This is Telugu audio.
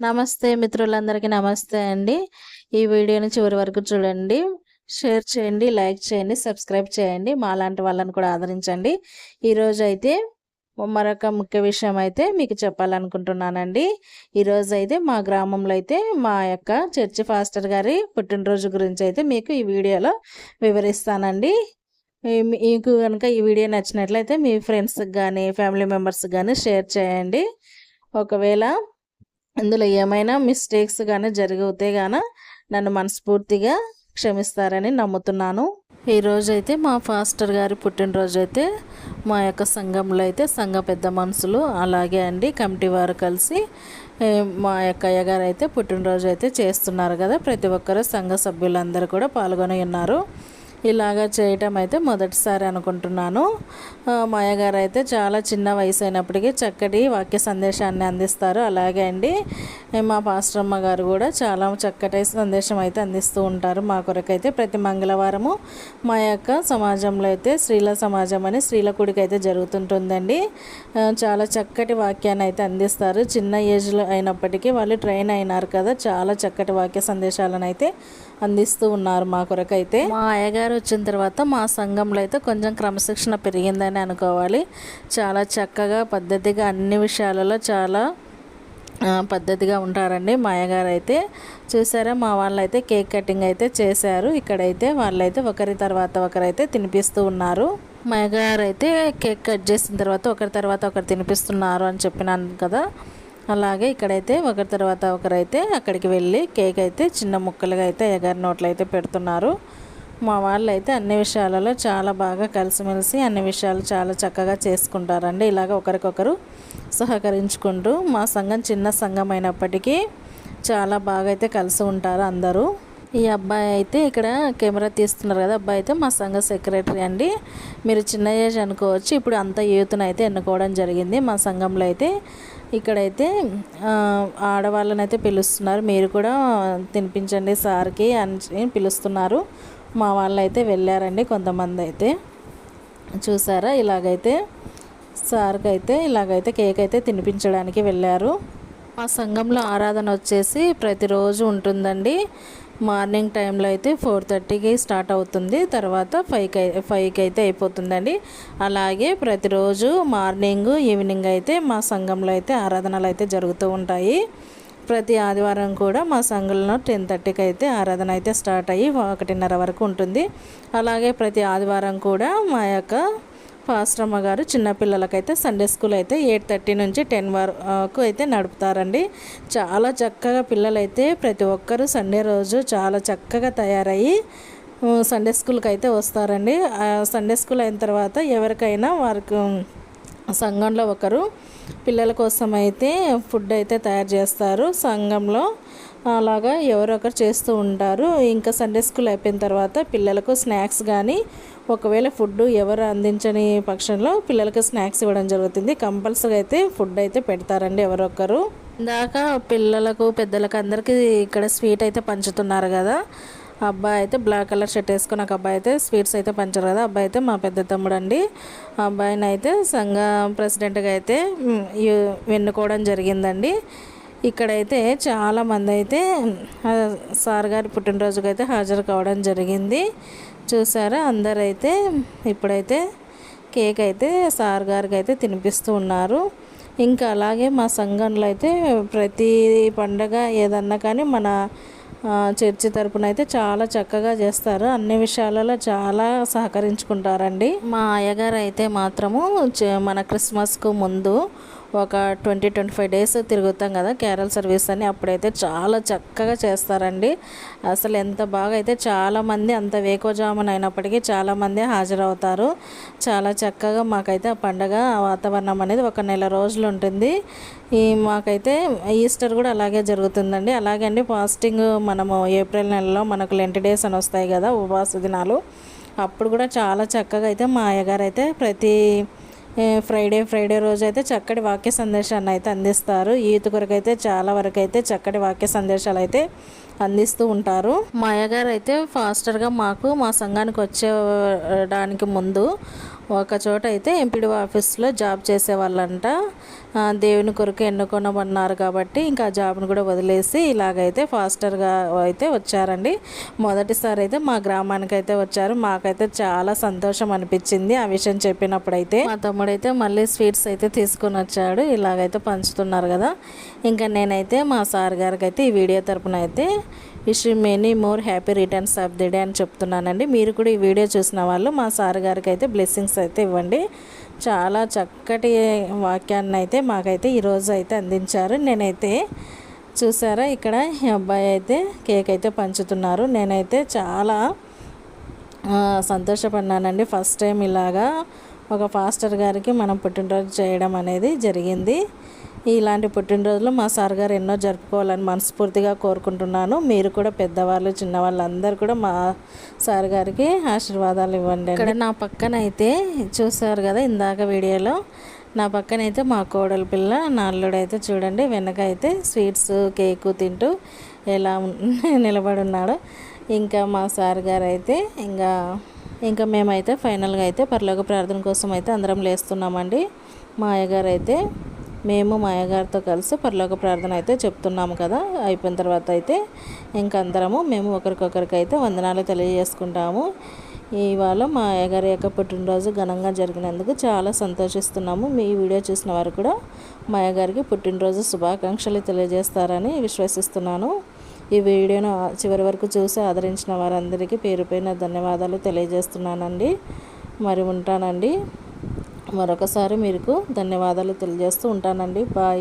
నమస్తే మిత్రులందరికీ నమస్తే అండి. ఈ వీడియోని చివరి వరకు చూడండి. షేర్ చేయండి, లైక్ చేయండి, సబ్స్క్రైబ్ చేయండి. మాలాంటి వాళ్ళని కూడా ఆదరించండి. ఈరోజైతే మరొక ముఖ్య విషయం అయితే మీకు చెప్పాలనుకుంటున్నానండి. ఈరోజైతే మా గ్రామంలో అయితే మా యొక్క చర్చి ఫాస్టర్ గారి పుట్టినరోజు గురించి అయితే మీకు ఈ వీడియోలో వివరిస్తానండి. మీకు కనుక ఈ వీడియో నచ్చినట్లయితే మీ ఫ్రెండ్స్కి కానీ ఫ్యామిలీ మెంబర్స్కి కానీ షేర్ చేయండి. ఒకవేళ అందులో ఏమైనా మిస్టేక్స్ కానీ జరిగితే గాన నన్ను మనస్ఫూర్తిగా క్షమిస్తారని నమ్ముతున్నాను. ఈరోజైతే మా ఫాస్టర్ గారి పుట్టినరోజు అయితే మా యొక్క సంఘంలో అయితే సంఘ పెద్ద మనుషులు అలాగే అండి కమిటీ వారు కలిసి మా యొక్క అయ్యగారు అయితే పుట్టినరోజు అయితే చేస్తున్నారు కదా. ప్రతి ఒక్కరు సంఘ సభ్యులందరూ కూడా పాల్గొని ఉన్నారు. ఇలాగా చేయటం అయితే మొదటిసారి అనుకుంటున్నాను. మా అయ్యగారు అయితే చాలా చిన్న వయసు అయినప్పటికీ చక్కటి వాక్య సందేశాన్ని అందిస్తారు. అలాగే అండి మా పాస్టరమ్మ గారు కూడా చాలా చక్కటి సందేశం అయితే అందిస్తూ ఉంటారు. మా కొరకైతే ప్రతి మంగళవారము మా యొక్క సమాజంలో అయితే స్త్రీల సమాజం అని స్త్రీల కూడిక అయితే జరుగుతుంటుందండి. చాలా చక్కటి వాక్యాన్ని అయితే అందిస్తారు. చిన్న ఏజ్లో అయినప్పటికీ వాళ్ళు ట్రైన్ అయినారు కదా, చాలా చక్కటి వాక్య సందేశాలను అయితే అందిస్తూ ఉన్నారు మా కొరకైతే. మా అయ్యగారు వచ్చిన తర్వాత మా సంఘంలో అయితే కొంచెం క్రమశిక్షణ పెరిగిందని అనుకోవాలి. చాలా చక్కగా పద్ధతిగా అన్ని విషయాలలో చాలా పద్ధతిగా ఉంటారండి మా అయ్యగారు అయితే. చూసారా, మా వాళ్ళైతే కేక్ కటింగ్ అయితే చేశారు. ఇక్కడైతే వాళ్ళైతే ఒకరి తర్వాత ఒకరైతే తినిపిస్తూ ఉన్నారు. మా అయ్యగారు అయితే కేక్ కట్ చేసిన తర్వాత ఒకరి తర్వాత ఒకరు తినిపిస్తున్నారు అని చెప్పినాను కదా. అలాగే ఇక్కడైతే ఒకరి తర్వాత ఒకరైతే అక్కడికి వెళ్ళి కేక్ అయితే చిన్న ముక్కలుగా అయితే అయ్యగారి నోట్లో అయితే పెడుతున్నారు. మా వాళ్ళు అయితే అన్ని విషయాలలో చాలా బాగా కలిసిమెలిసి అన్ని విషయాలు చాలా చక్కగా చేసుకుంటారండి. ఇలాగ ఒకరికొకరు సహకరించుకుంటూ మా సంఘం చిన్న సంఘం అయినప్పటికీ చాలా బాగా అయితే కలిసి ఉంటారు అందరూ. ఈ అబ్బాయి అయితే ఇక్కడ కెమెరా తీస్తున్నారు కదా, అబ్బాయి అయితే మా సంఘ సెక్రటరీ అండి. మీరు చిన్న ఏజ్ అనుకోవచ్చు, ఇప్పుడు అంత యూత్ని అయితే ఎన్నుకోవడం జరిగింది మా సంఘంలో అయితే. ఇక్కడైతే ఆడవాళ్ళని అయితే పిలుస్తున్నారు, మీరు కూడా తినిపించండి సార్కి అని పిలుస్తున్నారు. మా వాళ్ళు అయితే వెళ్ళారండి కొంతమంది అయితే. చూసారా, ఇలాగైతే సార్కి అయితే ఇలాగైతే కేక్ అయితే తినిపించడానికి వెళ్ళారు. మా సంఘంలో ఆరాధన వచ్చేసి ప్రతిరోజు ఉంటుందండి. మార్నింగ్ టైంలో అయితే 4:30కి స్టార్ట్ అవుతుంది, తర్వాత 5కి అయితే అయిపోతుందండి. అలాగే ప్రతిరోజు మార్నింగ్ ఈవినింగ్ అయితే మా సంఘంలో అయితే ఆరాధనలు అయితే జరుగుతూ ఉంటాయి. ప్రతి ఆదివారం కూడా మా సంఘంలో 10:30కి అయితే ఆరాధన అయితే స్టార్ట్ అయ్యి 1:30 వరకు ఉంటుంది. అలాగే ప్రతి ఆదివారం కూడా మా యొక్క పాస్టరమ్మ గారు చిన్నపిల్లలకైతే సండే స్కూల్ అయితే 8:30 నుంచి 10 వరకు అయితే నడుపుతారండి. చాలా చక్కగా పిల్లలైతే ప్రతి ఒక్కరూ సండే రోజు చాలా చక్కగా తయారయ్యి సండే స్కూల్కి అయితే వస్తారండి. సండే స్కూల్ అయిన తర్వాత ఎవరికైనా వారికి సంఘంలో ఒకరు పిల్లల కోసం అయితే ఫుడ్ అయితే తయారు చేస్తారు సంఘంలో. అలాగా ఎవరొకరు చేస్తూ ఉంటారు. ఇంకా సండే స్కూల్ అయిపోయిన తర్వాత పిల్లలకు స్నాక్స్ కానీ ఒకవేళ ఫుడ్ ఎవరు అందించని పక్షంలో పిల్లలకు స్నాక్స్ ఇవ్వడం జరుగుతుంది. కంపల్సరీ అయితే ఫుడ్ అయితే పెడతారండి ఎవరొకరు. ఇందాక పిల్లలకు పెద్దలకు అందరికీ ఇక్కడ స్వీట్ అయితే పంచుతున్నారు కదా. అబ్బాయి అయితే బ్లాక్ కలర్ షర్ట్ వేసుకుని ఒక అబ్బాయి అయితే స్వీట్స్ అయితే పంచారు కదా. అబ్బాయి అయితే మా పెద్ద తమ్ముడు అండి. అబ్బాయిని అయితే సంఘ ప్రెసిడెంట్గా అయితే ఎన్నుకోవడం జరిగిందండి. ఇక్కడైతే చాలామంది అయితే సార్ గారి పుట్టినరోజుకి అయితే హాజరు కావడం జరిగింది. చూసారా, అందరైతే ఇప్పుడైతే కేక్ అయితే సార్ గారికి అయితే తినిపిస్తూ ఉన్నారు. ఇంకా అలాగే మా సంఘంలో అయితే ప్రతి పండగ ఏదన్నా కానీ మన చర్చి తరపున అయితే చాలా చక్కగా చేస్తారు. అన్ని విషయాలలో చాలా సహకరించుకుంటారండి. మా అయ్యగారు అయితే మాత్రము మన క్రిస్మస్కు ముందు ఒక 20-25 డేస్ తిరుగుతాం కదా క్యారల్ సర్వీస్ అని, అప్పుడైతే చాలా చక్కగా చేస్తారండి. అసలు ఎంత బాగా అయితే చాలామంది అంత వేకోజామున అయినప్పటికీ చాలామంది హాజరవుతారు. చాలా చక్కగా మాకైతే ఆ పండగ వాతావరణం అనేది ఒక నెల రోజులు ఉంటుంది. మాకైతే ఈస్టర్ కూడా అలాగే జరుగుతుందండి. అలాగే అండి ఫాస్టింగ్ మనము ఏప్రిల్ నెలలో మనకు లెంట్ డేస్ అని వస్తాయి కదా, ఉపవాస దినాలు. అప్పుడు కూడా చాలా చక్కగా అయితే మా అయ్యగారు అయితే ప్రతి ఫ్రైడే రోజు అయితే చక్కటి వాక్య సందేశాన్ని అయితే అందిస్తారు. యూత్ కొరకు అయితే చాలా వరకు అయితే చక్కటి వాక్య సందేశాలు అయితే అందిస్తూ ఉంటారు. మా అయ్యగారు అయితే ఫాస్టర్గా మా సంఘానికి వచ్చేయడానికి ముందు ఒక చోట అయితే ఎంపీడీ ఆఫీస్లో జాబ్ చేసేవాళ్ళంట. దేవుని కొరకు ఎన్నుకొనమన్నారు కాబట్టి ఇంకా ఆ జాబ్ను కూడా వదిలేసి ఇలాగైతే ఫాస్టర్గా అయితే వచ్చారండి. మొదటిసారి అయితే మా గ్రామానికి అయితే వచ్చారు. మాకైతే చాలా సంతోషం అనిపించింది ఆ విషయం చెప్పినప్పుడైతే. మా తమ్ముడైతే మళ్ళీ స్వీట్స్ అయితే తీసుకొని వచ్చాడు. ఇలాగైతే పంచుతున్నారు కదా. ఇంకా నేనైతే మా సార్ గారికి అయితే ఈ వీడియో తరపున అయితే wish many more happy returns of the day అని చెప్తున్నానండి. మీరు కూడా ఈ వీడియో చూసిన వాళ్ళు మా సార్ గారికి అయితే బ్లెస్సింగ్స్ అయితే ఇవ్వండి. చాలా చక్కటి వాక్యాన్ని అయితే మాకైతే ఈరోజు అయితే అందించారు. నేనైతే చూసారా ఇక్కడ ఈ అబ్బాయి అయితే కేక్ అయితే పంచుతున్నారు. నేనైతే చాలా సంతోషపడినానండి. ఫస్ట్ టైం ఇలాగా ఒక పాస్టర్ గారికి మనం పుట్టినరోజు చేయడం అనేది జరిగింది. ఇలాంటి పుట్టినరోజులు మా సార్ గారు ఎన్నో జరుపుకోవాలని మనస్ఫూర్తిగా కోరుకుంటున్నాను. మీరు కూడా పెద్దవాళ్ళు చిన్నవాళ్ళు అందరూ కూడా మా సార్ గారికి ఆశీర్వాదాలు ఇవ్వండి. ఇక్కడ నా పక్కన అయితే చూసారు కదా ఇందాక వీడియోలో, నా పక్కన అయితే మా కోడలి పిల్ల నా అల్లుడైతే చూడండి వెనక అయితే స్వీట్స్ కేకు తింటూ ఎలా నిలబడి ఉన్నాడు. ఇంకా మా సార్ గారు అయితే ఇంకా మేమైతే ఫైనల్గా అయితే పరలోక ప్రార్థన కోసం అయితే అందరం లేస్తున్నామండి. మా అయ్యగారు అయితే మేము మా అయ్యగారితో కలిసి పరలోక ప్రార్థన అయితే చెప్తున్నాము కదా. అయిపోయిన తర్వాత అయితే ఇంకందరము మేము ఒకరికొకరికి అయితే వందనాలు తెలియజేసుకుంటాము. ఇవాళ మా అయ్యగారి యొక్క పుట్టినరోజు ఘనంగా జరిగినందుకు చాలా సంతోషిస్తున్నాము. మీ వీడియో చూసిన వారు కూడా మా అయ్యగారికి పుట్టినరోజు శుభాకాంక్షలు తెలియజేస్తారని విశ్వసిస్తున్నాను. ఈ వీడియోను చివరి వరకు చూసి ఆదరించిన వారందరికీ పేరు పైన ధన్యవాదాలు తెలియజేస్తున్నానండి. మరి ఉంటానండి. మరొకసారి మీకు ధన్యవాదాలు తెలియజేస్తూ ఉంటానండి. బాయ్.